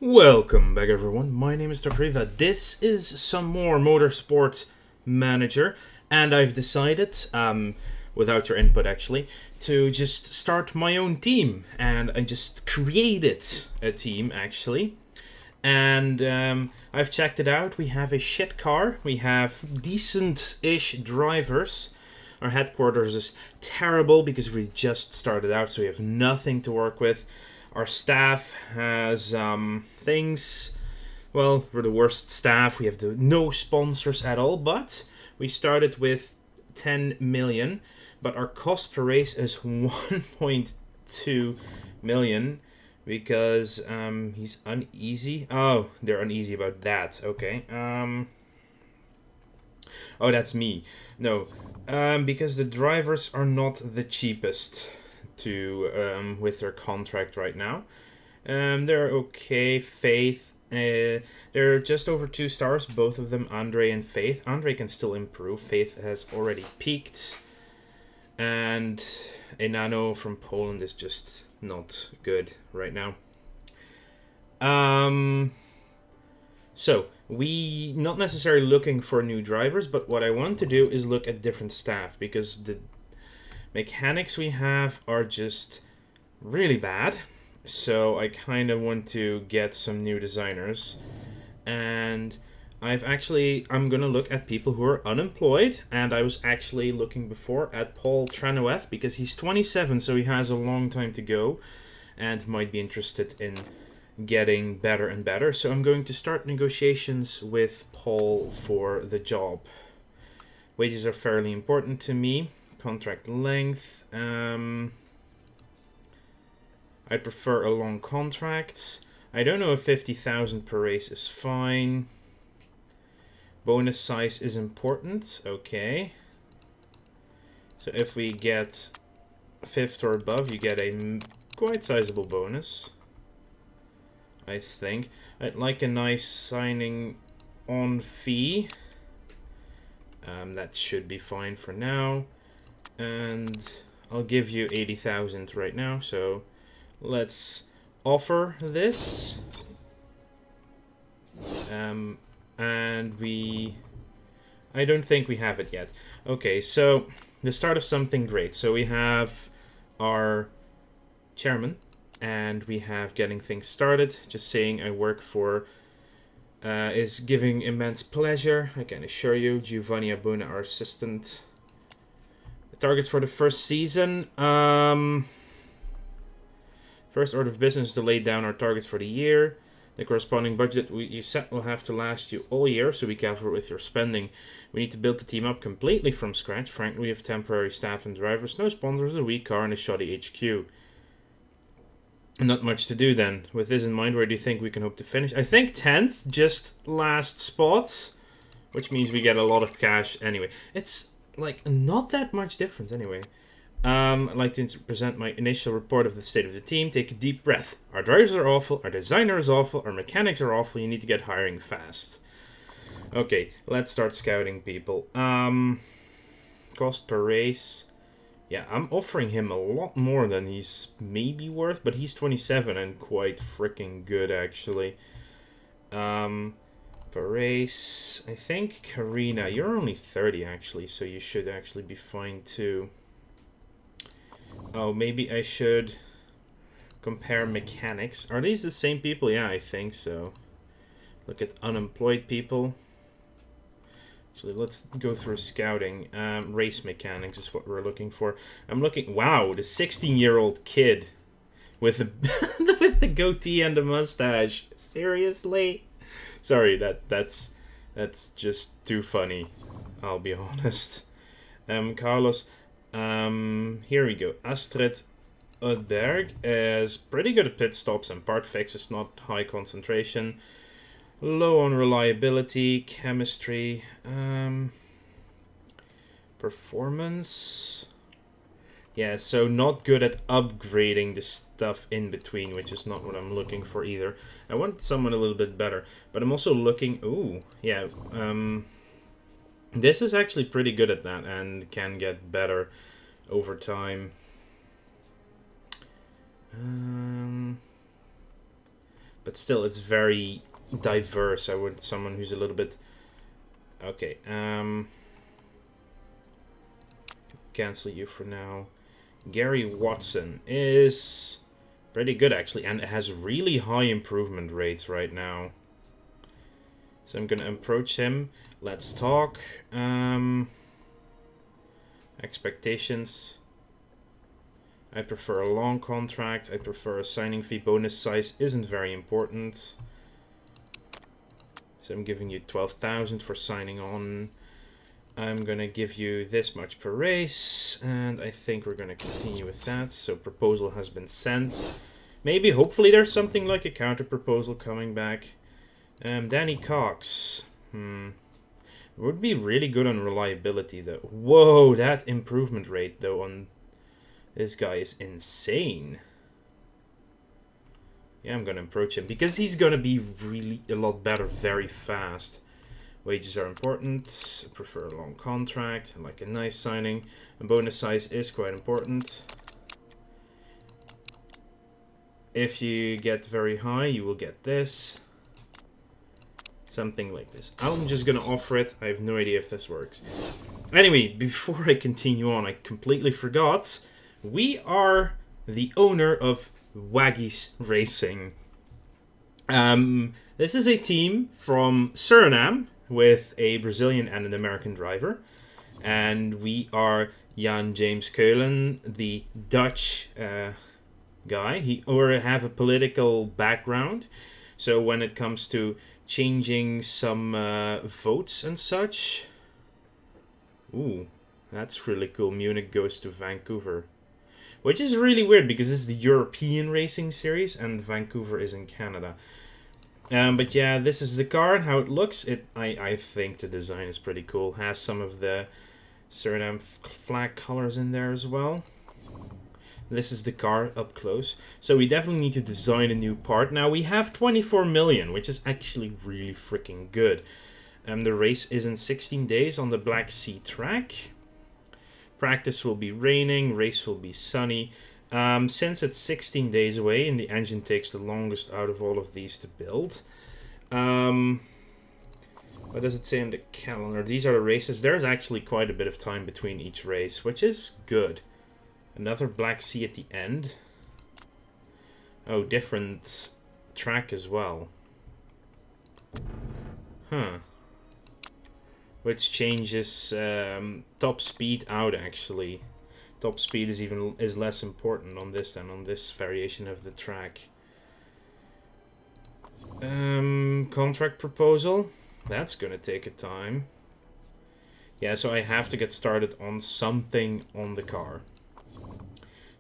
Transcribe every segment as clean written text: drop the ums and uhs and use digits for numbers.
Welcome back everyone, my name is Dr. Eva. This is some more Motorsport Manager, and I've decided, without your input actually, to just start my own team. And I just created a team actually, and I've checked it out. We have a shit car, we have decent-ish drivers. Our headquarters is terrible because we just started out, so we have nothing to work with. Our staff has things. Well, we're the worst staff. We have no sponsors at all, but we started with 10 million. But our cost per race is 1.2 million because he's uneasy. Oh, they're uneasy about that. Okay. Oh, that's me. No, because the drivers are not the cheapest to with their contract right now. They're okay. Faith, they're just over 2 stars, both of them, Andre and Faith. Andre can still improve. Faith has already peaked, and Enano from Poland is just not good right now. So we not necessarily looking for new drivers, but what I want to do is look at different staff, because the mechanics we have are just really bad. So I kind of want to get some new designers. And I'm going to look at people who are unemployed. And I was actually looking before at Paul Tranouet, because he's 27, so he has a long time to go. And might be interested in getting better and better. So I'm going to start negotiations with Paul for the job. Wages are fairly important to me. Contract length. I prefer a long contract. I don't know if 50,000 per race is fine. Bonus size is important. Okay. So if we get 5th or above, you get a quite sizable bonus, I think. I'd like a nice signing on fee. That should be fine for now. And I'll give you 80,000 right now, so let's offer this. And I don't think we have it yet. Okay, so the start of something great. So we have our chairman, and we have getting things started. Just saying I work for is giving immense pleasure, I can assure you. Giovanni Abuna, our assistant. Targets for the first season. First order of business is to lay down our targets for the year. The corresponding budget you set will have to last you all year, so be careful with your spending. We need to build the team up completely from scratch. Frankly, we have temporary staff and drivers, no sponsors, a weak car, and a shoddy HQ. Not much to do then. With this in mind, where do you think we can hope to finish? I think 10th, just last spot, which means we get a lot of cash anyway. It's like not that much difference anyway. I'd like to present my initial report of the state of the team. Take a deep breath. Our drivers are awful, our designer is awful, our mechanics are awful. You need to get hiring fast. Okay, let's start scouting people. Cost per race. Yeah, I'm offering him a lot more than he's maybe worth, but he's 27 and quite freaking good actually. Per race, I think Karina, you're only 30 actually, so you should actually be fine too. Oh, maybe I should compare mechanics. Are these the same people? Yeah, I think so. Look at unemployed people. Actually, let's go through scouting. Race mechanics is what we're looking for. I'm looking... Wow, the 16-year-old kid with the with the goatee and the mustache. Seriously? Sorry, that's just too funny. I'll be honest. Carlos. Here we go. Astrid Udberg is pretty good at pit stops and part fixes, not high concentration. Low on reliability, chemistry, performance. Yeah, so not good at upgrading the stuff in between, which is not what I'm looking for either. I want someone a little bit better, but I'm also looking... Ooh, yeah, this is actually pretty good at that and can get better over time. But still, it's very diverse. I want someone who's a little bit... Okay, cancel you for now. Gary Watson is pretty good, actually, and has really high improvement rates right now. So I'm gonna approach him. Let's talk. Expectations. I prefer a long contract. I prefer a signing fee. Bonus size isn't very important. So I'm giving you 12,000 for signing on. I'm gonna give you this much per race, and I think we're gonna continue with that. So proposal has been sent. Maybe, hopefully, there's something like a counter proposal coming back. Danny Cox. Would be really good on reliability, though. Whoa, that improvement rate, though, on this guy is insane. Yeah, I'm gonna approach him because he's gonna be really a lot better very fast. Wages are important. I prefer a long contract. I like a nice signing. A bonus size is quite important. If you get very high, you will get this. Something like this. I'm just gonna offer it. I have no idea if this works. Anyway, before I continue on, I completely forgot. We are the owner of Waggies Racing. This is a team from Suriname with a Brazilian and an American driver. And we are Jan James Keulen, the Dutch guy. He have a political background. So when it comes to changing some votes and such. Ooh, that's really cool. Munich goes to Vancouver. Which is really weird because it's the European racing series and Vancouver is in Canada. But yeah, this is the car and how it looks. I think the design is pretty cool. Has some of the Suriname flag colors in there as well. This is the car up close. So we definitely need to design a new part. Now we have 24 million, which is actually really freaking good. The race is in 16 days on the Black Sea track. Practice will be raining, race will be sunny. Since it's 16 days away and the engine takes the longest out of all of these to build. What does it say in the calendar? These are the races. There's actually quite a bit of time between each race, which is good. Another Black Sea at the end. Oh, different track as well. Huh. Which changes top speed out, actually. Top speed is less important on this than on this variation of the track. Contract proposal. That's gonna take a time. Yeah, so I have to get started on something on the car.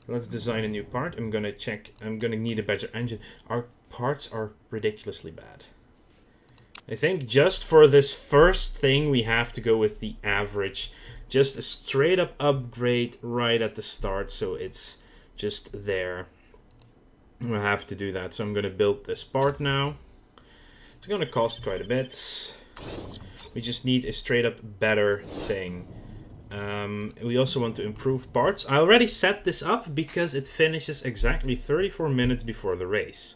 Let's design a new part. I'm gonna need a better engine. Our parts are ridiculously bad. I think just for this first thing, we have to go with the average. Just a straight up upgrade right at the start, so it's just there. We'll have to do that, so I'm going to build this part now. It's going to cost quite a bit. We just need a straight up better thing. We also want to improve parts. I already set this up because it finishes exactly 34 minutes before the race,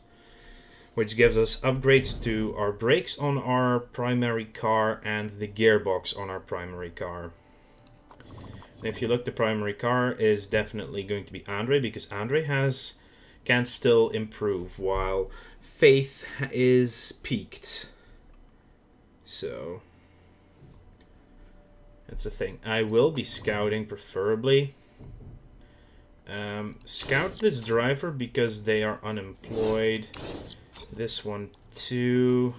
which gives us upgrades to our brakes on our primary car and the gearbox on our primary car. And if you look, the primary car is definitely going to be Andre, because Andre can still improve, while Faith is peaked. So that's the thing. I will be scouting, preferably. Scout this driver because they are unemployed. This one too.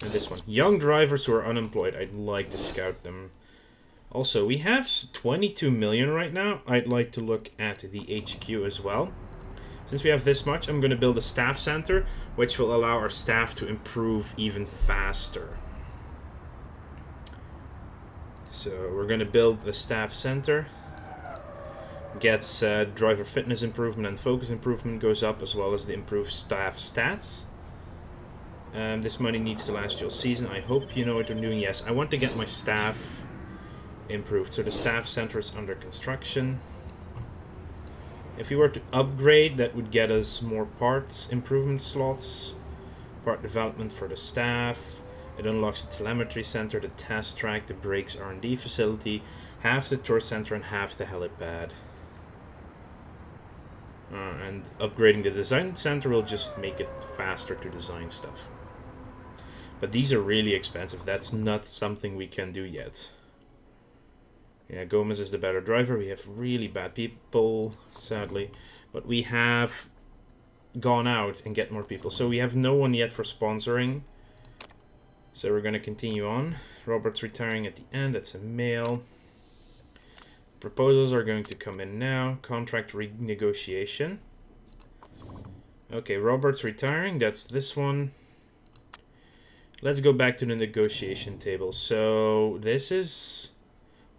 And this one. Young drivers who are unemployed. I'd like to scout them. Also, we have 22 million right now. I'd like to look at the HQ as well. Since we have this much, I'm going to build a staff center, which will allow our staff to improve even faster. So we're going to build the staff center. Gets driver fitness improvement and focus improvement goes up, as well as the improved staff stats. This money needs to last your season. I hope you know what you're doing. Yes, I want to get my staff improved. So the staff center is under construction. If we were to upgrade, that would get us more parts improvement slots, part development for the staff. It unlocks the telemetry center, the test track, the brakes R&D facility, half the tour center and half the helipad. And upgrading the design center will just make it faster to design stuff. But these are really expensive. That's not something we can do yet. Yeah, Gomez is the better driver. We have really bad people, sadly. But we have gone out and get more people. So we have no one yet for sponsoring. So we're going to continue on. Robert's retiring at the end. That's a male. Proposals are going to come in now. Contract renegotiation. Okay, Robert's retiring. That's this one. Let's go back to the negotiation table. So this is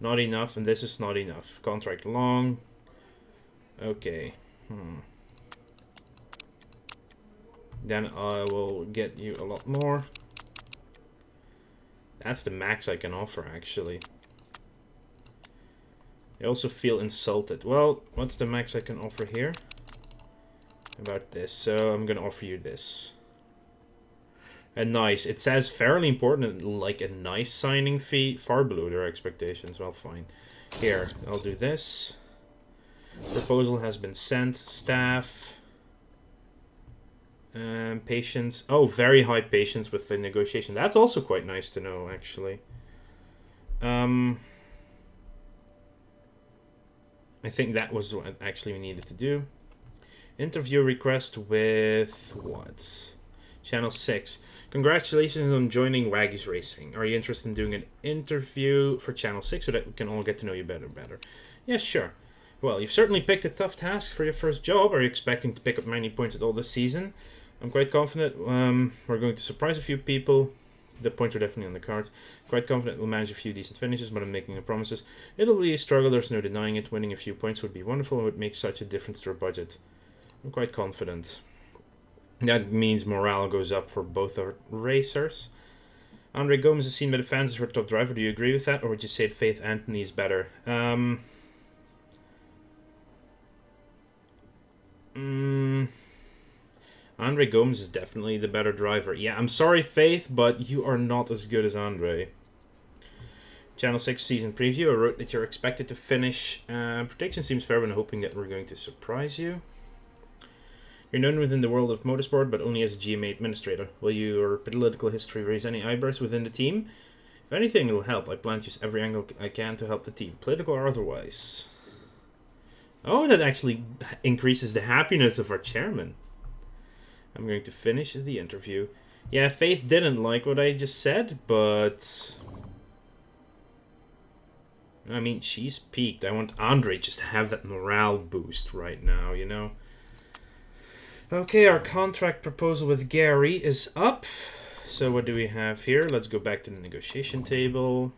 not enough and this is not enough. Contract long. Okay. Then I will get you a lot more. That's the max I can offer, actually. I also feel insulted. Well, what's the max I can offer here? About this. So I'm going to offer you this. And nice. It says fairly important, like a nice signing fee. Far below their expectations. Well, fine. Here, I'll do this. Proposal has been sent. Staff. Patience. Oh, very high patience with the negotiation. That's also quite nice to know, actually. I think that was what actually we needed to do. Interview request with what? Channel 6. Congratulations on joining Waggies Racing. Are you interested in doing an interview for Channel 6 so that we can all get to know you better and better? Yeah, sure. Well, you've certainly picked a tough task for your first job. Are you expecting to pick up many points at all this season? I'm quite confident we're going to surprise a few people. The points are definitely on the cards. Quite confident we'll manage a few decent finishes, but I'm making no promises. It'll be a struggle, there's no denying it. Winning a few points would be wonderful and would make such a difference to our budget. I'm quite confident. That means morale goes up for both our racers. Andre Gomez is seen by the fans as her top driver. Do you agree with that, or would you say Faith Anthony is better? Andre Gomez is definitely the better driver. Yeah, I'm sorry, Faith, but you are not as good as Andre. Channel 6 season preview. I wrote that you're expected to finish. Prediction seems fair when hoping that we're going to surprise you. You're known within the world of motorsport, but only as a GMA administrator. Will your political history raise any eyebrows within the team? If anything, it'll help. I plan to use every angle I can to help the team, political or otherwise. Oh, that actually increases the happiness of our chairman. I'm going to finish the interview. Yeah, Faith didn't like what I just said, but I mean, she's peaked. I want Andre just to have that morale boost right now, you know? Okay, our contract proposal with Gary is up. So what do we have here? Let's go back to the negotiation table.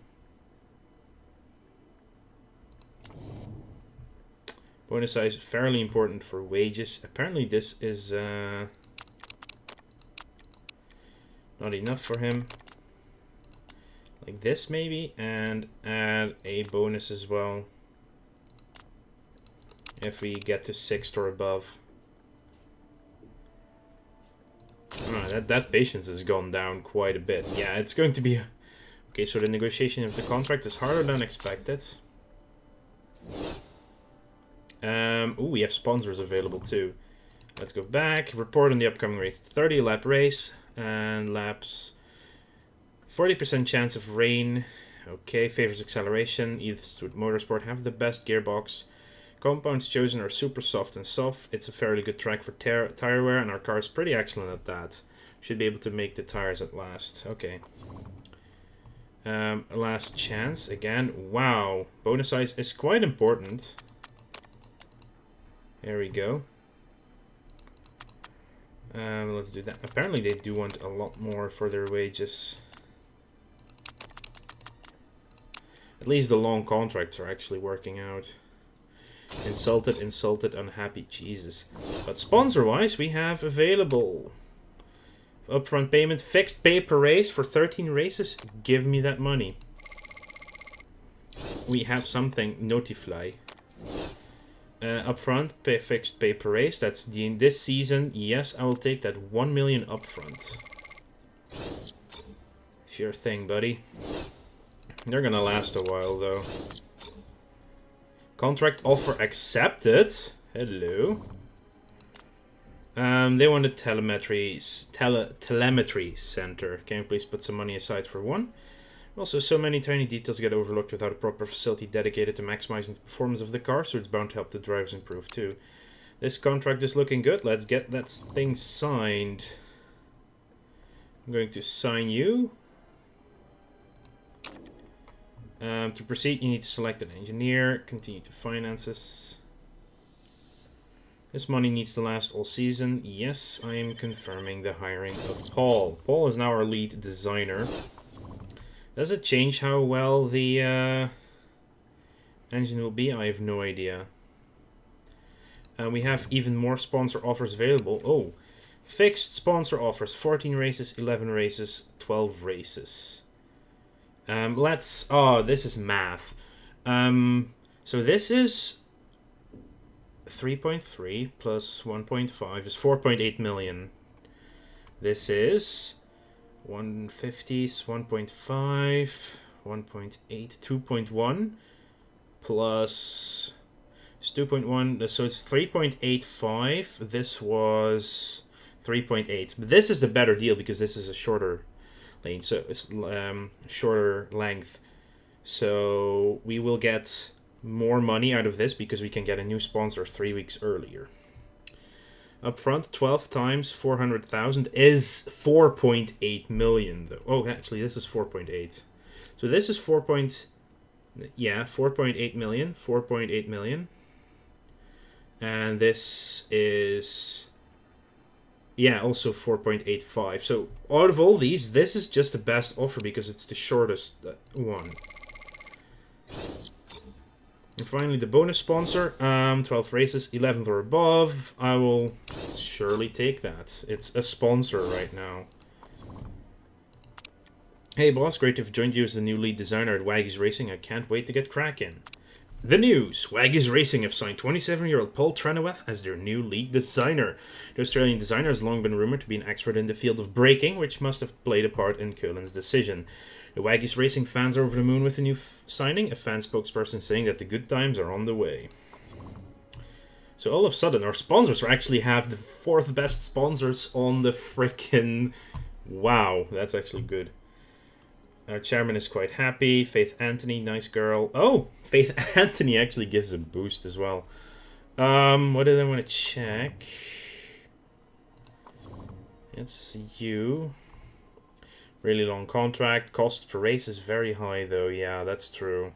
Bonus size, fairly important for wages. Apparently this is not enough for him. Like this maybe, and add a bonus as well if we get to 6th or above. That patience has gone down quite a bit. Yeah, it's going to be... Okay, so the negotiation of the contract is harder than expected. Ooh, we have sponsors available too. Let's go back. Report on the upcoming race. 30 lap race. And laps... 40% chance of rain. Okay, favors acceleration. Eastwood Motorsport have the best gearbox. Compounds chosen are super soft and soft. It's a fairly good track for tire wear, and our car is pretty excellent at that. Should be able to make the tires at last. Okay. Last chance again. Wow. Bonus size is quite important. There we go. Let's do that. Apparently they do want a lot more for their wages. At least the long contracts are actually working out. Insulted, insulted, unhappy. Jesus. But sponsor-wise, we have available upfront payment, fixed pay per race for 13 races. Give me that money. We have something. Notify. Upfront, fixed pay per race. That's this season. Yes, I will take that 1 million upfront. Sure thing, buddy. They're gonna last a while, though. Contract offer accepted. Hello. They want a telemetry center. Can you please put some money aside for one? Also, so many tiny details get overlooked without a proper facility dedicated to maximizing the performance of the car, so it's bound to help the drivers improve too. This contract is looking good. Let's get that thing signed. I'm going to sign you. To proceed, you need to select an engineer. Continue to finances. This money needs to last all season. Yes, I am confirming the hiring of Paul. Paul is now our lead designer. Does it change how well the engine will be? I have no idea. We have even more sponsor offers available. Oh, fixed sponsor offers. 14 races, 11 races, 12 races. Oh, this is math. So this is 3.3 plus 1.5 is 4.8 million. This is 150 is 1.5, 1.8, 2.1 plus 2.1, so it's 3.85. This was 3.8. But this is the better deal because this is a shorter lane, so it's shorter length. So we will get more money out of this because we can get a new sponsor 3 weeks earlier. Up front, 12 times 400,000 is 4.8 million, though. Oh, actually, this is 4.8. So this is 4.8 million. 4.8 million. And this is, yeah, also 4.85. So out of all these, this is just the best offer because it's the shortest one. And finally, the bonus sponsor, 12 races, 11th or above. I will surely take that. It's a sponsor right now. Hey boss, great to have joined you as the new lead designer at Waggies Racing. I can't wait to get cracking. The news! Waggies Racing have signed 27-year-old Paul Trenoweth as their new lead designer. The Australian designer has long been rumoured to be an expert in the field of braking, which must have played a part in Keulen's decision. The Waggies Racing fans are over the moon with the new signing, a fan spokesperson saying that the good times are on the way. So all of a sudden, our sponsors actually have the 4th best sponsors on the frickin'... Wow, that's actually good. Our chairman is quite happy. Faith Anthony, nice girl. Oh, Faith Anthony actually gives a boost as well. What did I want to check? It's you. Really long contract. Cost per race is very high, though. Yeah, that's true.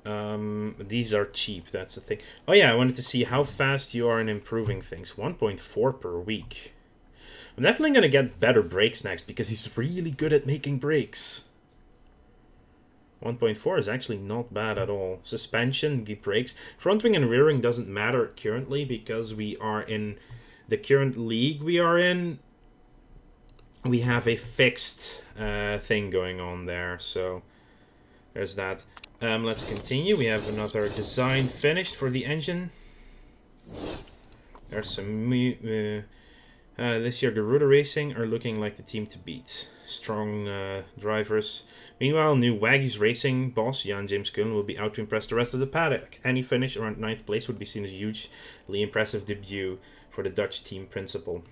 These are cheap. That's the thing. Oh, yeah, I wanted to see how fast you are in improving things. 1.4 per week. I'm definitely going to get better brakes next because he's really good at making brakes. 1.4 is actually not bad at all. Suspension, brakes. Front wing and rear wing doesn't matter currently because we are in the current league we are in. We have a fixed thing going on there, so there's that. Let's continue. We have another design finished for the engine. There's some... this year, Garuda Racing are looking like the team to beat. Strong drivers. Meanwhile, new Waggies Racing boss, Jan James Keulen, will be out to impress the rest of the paddock. Any finish around 9th place would be seen as a hugely impressive debut for the Dutch team principal.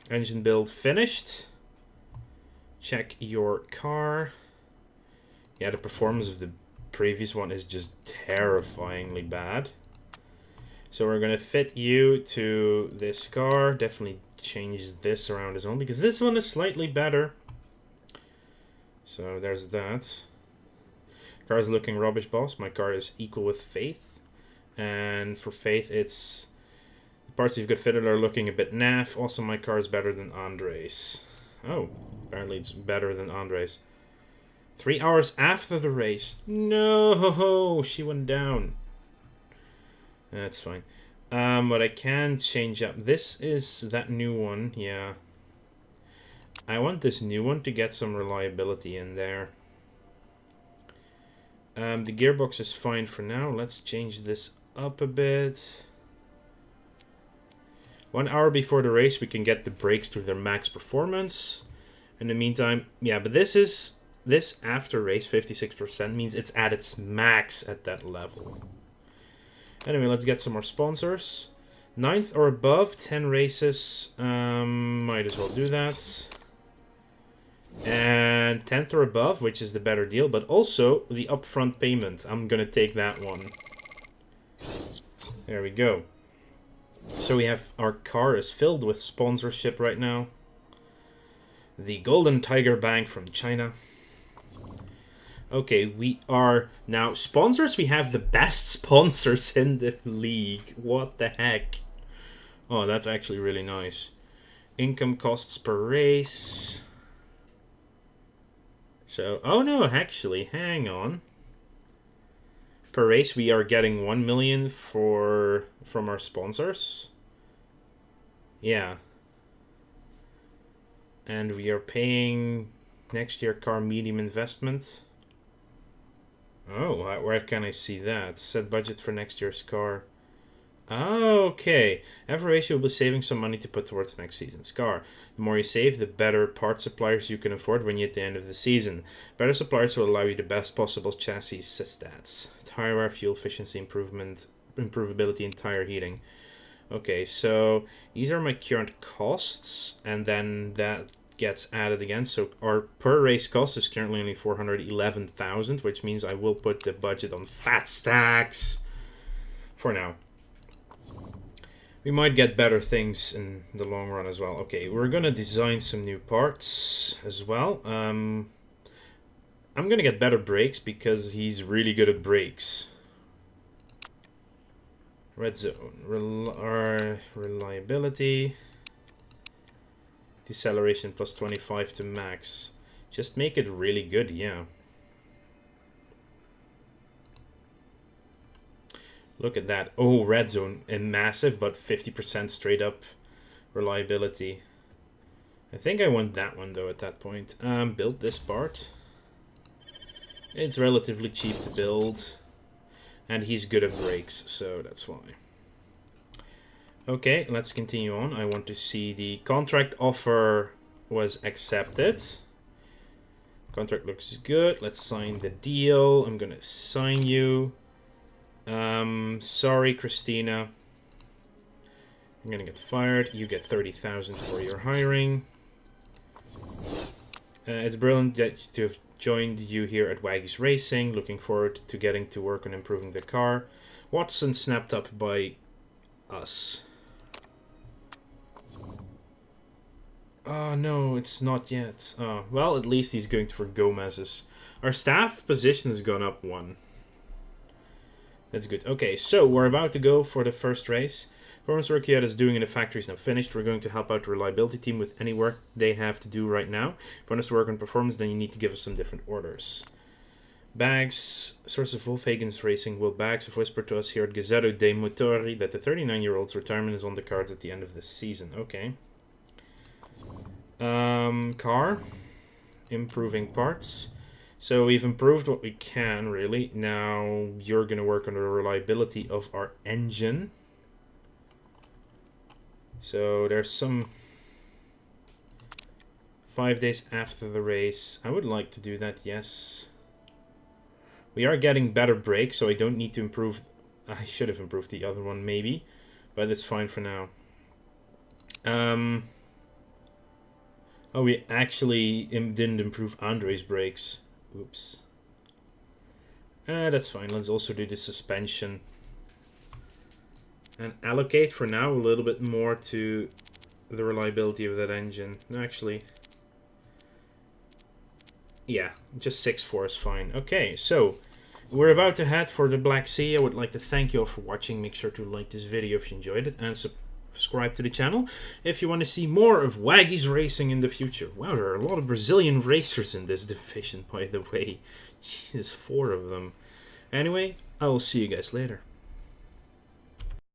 Engine build finished. Check your car. Yeah, the performance of the previous one is just terrifyingly bad. So we're going to fit you to this car. Definitely change this around as well because this one is slightly better. So there's that. Car is looking rubbish, boss. My car is equal with Faith. And for Faith, it's... the parts you've got fitted are looking a bit naff. Also, my car is better than Andre's. Oh, apparently it's better than Andre's. 3 hours after the race. No, she went down. That's fine. But I can change up. This is that new one, yeah. I want this new one to get some reliability in there. The gearbox is fine for now. Let's change this up a bit. 1 hour before the race, we can get the brakes to their max performance. In the meantime, yeah, but this after race 56% means it's at its max at that level. Anyway, let's get some more sponsors. 9th or above, 10 races. Might as well do that. And 10th or above, which is the better deal, but also the upfront payment. I'm gonna take that one. There we go. So we have, our car is filled with sponsorship right now. The Golden Tiger Bank from China. Okay, we are now sponsors. We have the best sponsors in the league. What the heck? Oh, that's actually really nice. Income costs per race. So, oh no, actually, hang on. Per race, we are getting 1 million from our sponsors. Yeah. And we are paying next year car medium investment. Oh, where can I see that? Set budget for next year's car. Okay. Every race you'll be saving some money to put towards next season's car. The more you save, the better part suppliers you can afford when you're at the end of the season. Better suppliers will allow you the best possible chassis stats. Tire wear, fuel efficiency improvability, and tire heating. Okay, so these are my current costs, and then that gets added again. So our per race cost is currently only 411,000, which means I will put the budget on fat stacks for now. We might get better things in the long run as well. Okay, we're gonna design some new parts as well. I'm gonna get better brakes because he's really good at brakes. Red zone, reliability, deceleration plus 25 to max. Just make it really good, yeah. Look at that. Oh, red zone and massive, but 50% straight up reliability. I think I want that one though at that point. Build this part. It's relatively cheap to build. And he's good at brakes, so that's why. Okay, let's continue on. I want to see the contract offer was accepted. Contract looks good. Let's sign the deal. I'm gonna sign you. Sorry, Christina. I'm gonna get fired. You get 30,000 for your hiring. It's brilliant to have joined you here at Waggies Racing. Looking forward to getting to work on improving the car. Watson snapped up by us. Oh, no, it's not yet. Oh, well, at least he's going for Gomez's. Our staff position has gone up 1. That's good. Okay, so we're about to go for the first race. Performance work Kieta is doing in the factory is now finished. We're going to help out the reliability team with any work they have to do right now. If you want us to work on performance, then you need to give us some different orders. Bags. Source of Wolfhagen's Racing Will Bags have whispered to us here at Gazzetta dei Motori that the 39-year-old's retirement is on the cards at the end of this season. Okay. Car. Improving parts. So we've improved what we can, really. Now you're going to work on the reliability of our engine. So there's some 5 days after the race. I would like to do that, yes. We are getting better brakes, so I don't need to improve. I should have improved the other one, maybe. But it's fine for now. Oh, we actually didn't improve Andre's brakes. Oops. That's fine. Let's also do the suspension. And allocate for now a little bit more to the reliability of that engine. No, actually. Yeah, just 6.4 is fine. Okay, so we're about to head for the Black Sea. I would like to thank you all for watching. Make sure to like this video if you enjoyed it. And subscribe to the channel if you want to see more of Waggies Racing in the future. Wow, there are a lot of Brazilian racers in this division, by the way. Jesus, 4 of them. Anyway, I will see you guys later.